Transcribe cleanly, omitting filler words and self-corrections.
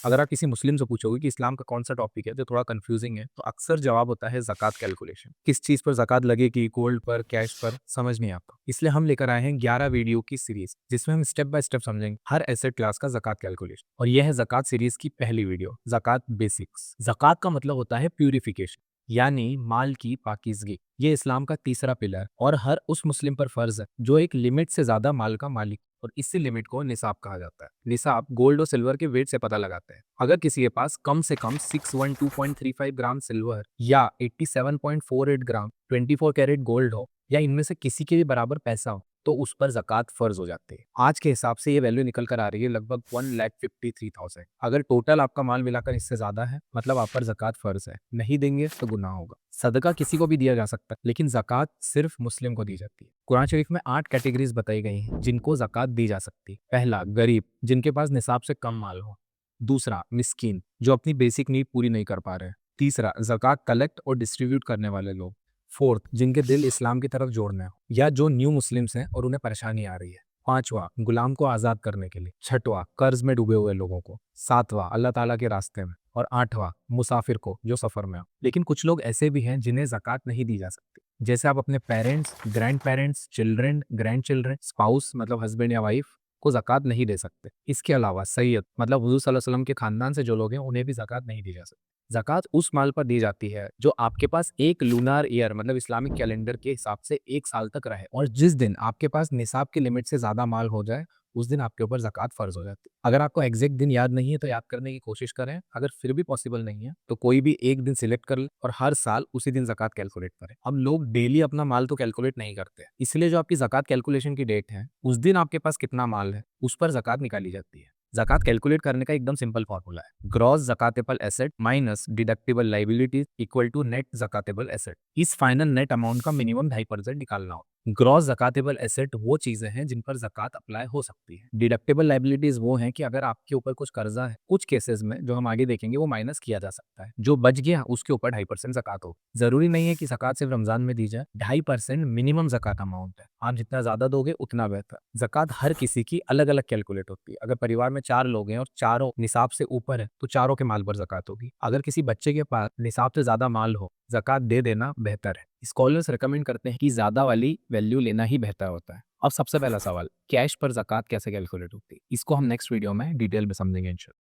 अगर आप किसी मुस्लिम से पूछोगे कि इस्लाम का कौन सा टॉपिक है जो थोड़ा कंफ्यूजिंग है, तो अक्सर जवाब होता है ज़कात कैलकुलेशन। किस चीज़ पर ज़कात लगेगी, गोल्ड पर, कैश पर, समझ नहीं आता। इसलिए हम लेकर आए हैं 11 वीडियो की सीरीज, जिसमें हम स्टेप बाय स्टेप समझेंगे हर एसेट क्लास का ज़कात कैलकुलेशन। और यह है ज़कात सीरीज की पहली वीडियो, ज़कात बेसिक्स। ज़कात का मतलब होता है प्यूरिफिकेशन, यानी माल की पाकीज़गी। ये इस्लाम का तीसरा पिलर और हर उस मुस्लिम पर फर्ज है जो एक लिमिट से ज्यादा माल का मालिक, और इसी लिमिट को निसाब कहा जाता है। निसाब गोल्ड और सिल्वर के वेट से पता लगाते हैं। अगर किसी के पास कम से कम 612.35 ग्राम सिल्वर या 87.48 ग्राम 24 कैरेट गोल्ड हो, या इनमें से किसी के भी बराबर पैसा हो, तो उस पर ज़कात फर्ज हो जाती है। आज के हिसाब से ये वैल्यू निकल कर आ रही है लगभग 1,53,000। अगर टोटल आपका माल मिलाकर इससे ज्यादा है, मतलब आप पर ज़कात फर्ज है। नहीं देंगे तो गुनाह होगा। सदका किसी को भी दिया जा सकता है, लेकिन ज़कात सिर्फ मुस्लिम को दी जाती है। कुरान शरीफ में 8 कैटेगरीज बताई गई हैं जिनको ज़कात दी जा सकती है। पहला, गरीब, जिनके पास निसाब से कम माल हो। दूसरा, मिस्कीन, जो अपनी बेसिक नीड पूरी नहीं कर पा रहे हैं। तीसरा, ज़कात कलेक्ट और डिस्ट्रीब्यूट करने वाले लोग। फोर्थ, जिनके दिल इस्लाम की तरफ जोड़ना है, या जो न्यू मुस्लिम्स हैं और उन्हें परेशानी आ रही है। पांचवा, गुलाम को आज़ाद करने के लिए। छठवां, कर्ज में डूबे हुए लोगों को। सातवां, अल्लाह ताला के रास्ते में। और आठवां, मुसाफिर को जो सफर में हो। लेकिन कुछ लोग ऐसे भी हैं जिन्हें ज़कात नहीं दी जा सकती, जैसे आप अपने parents, grand parents, children, grand children, spouse मतलब हस्बैंड या वाइफ को ज़कात नहीं दे सकते। इसके अलावा सैयद मतलब हुजूर सल्लल्लाहु अलैहि वसल्लम के खानदान से जो लोग हैं, उन्हें भी ज़कात नहीं दी जा सकती। ज़कात उस माल पर दी जाती है जो आपके पास एक लूनार ईयर मतलब इस्लामिक कैलेंडर के हिसाब से 1 साल तक रहे, और जिस दिन आपके पास निसाब की लिमिट से ज़्यादा माल हो जाए, उस दिन आपके ऊपर ज़कात फ़र्ज़ हो जाती है। अगर आपको एग्ज़ैक्ट दिन याद नहीं है तो याद करने की कोशिश करें। अगर फिर भी पॉसिबल नहीं है तो कोई भी एक दिन सिलेक्ट कर लें और हर साल उसी दिन ज़कात कैलकुलेट करें। अब लोग डेली अपना माल तो कैलकुलेट नहीं करते, इसलिए जो आपकी ज़कात कैलकुलेशन की डेट है, उस दिन आपके पास कितना माल है, उस पर ज़कात निकाली जाती है। ज़कात कैलकुलेट करने का एकदम सिंपल फॉर्मूला है, ग्रॉस ज़कातेबल asset minus deductible liabilities equal to net ज़कातेबल एसेट। इस फाइनल नेट अमाउंट का मिनिमम 2.5% निकालना हो। ग्रॉस ज़कातेबल एसेट वो चीजें हैं जिन पर ज़कात अप्लाई हो सकती है। डिडक्टेबल लायबिलिटीज वो हैं कि अगर आपके ऊपर कुछ कर्जा है, कुछ केसेस में जो हम आगे देखेंगे वो माइनस किया जा सकता है। जो बच गया उसके ऊपर 2.5% ज़कात हो। जरूरी नहीं है कि ज़कात सिर्फ रमजान में दी जाए। 2.5% मिनिमम ज़कात अमाउंट है। आप जितना ज्यादा दोगे उतना बेहतर। ज़कात हर किसी की अलग अलग कैलकुलेट होती है। अगर परिवार में 4 लोग हैं और चारों निसाब से ऊपर है, तो चारों के माल पर ज़कात होगी। अगर किसी बच्चे के पास निसाब से ज्यादा माल हो, ज़कात दे देना बेहतर है। स्कॉलर्स रिकमेंड करते हैं कि ज्यादा वाली वैल्यू लेना ही बेहतर होता है। अब सबसे पहला सवाल, कैश पर ज़कात कैसे कैलकुलेट होती है? इसको हम नेक्स्ट वीडियो में डिटेल में समझेंगे इंशाल्लाह।